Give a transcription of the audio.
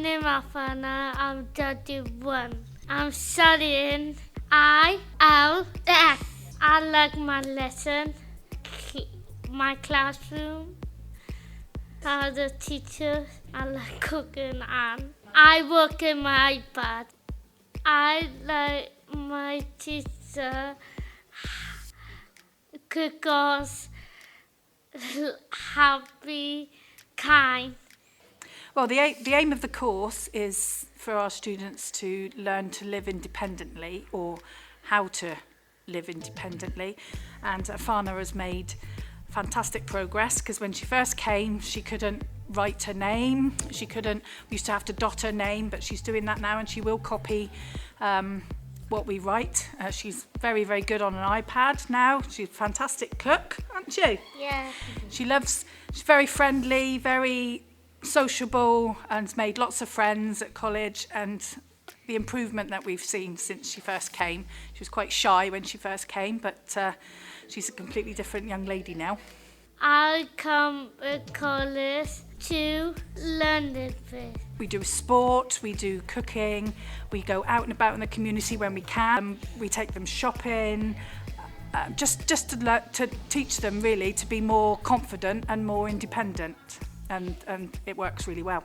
name Afana. I'm 31. I'm studying ILS. I like my lesson, my classroom, the teachers. I like cooking and I work in my iPad. I like my teacher because happy, kind. Well, the aim of the course is for our students to learn to live independently, or how to live independently. And Afana has made fantastic progress, because when she first came, she couldn't write her name. We used to have to dot her name, but she's doing that now, and she will copy what we write. She's very, very good on an iPad now. She's a fantastic cook, aren't she? Yeah. She's very friendly, very sociable, and has made lots of friends at college. And the improvement that we've seen since she first came, she was quite shy when she first came, but she's a completely different young lady now. I come to college to learn this bit. We do sport, we do cooking, we go out and about in the community when we can. We take them shopping, just to teach them really to be more confident and more independent, and it works really well.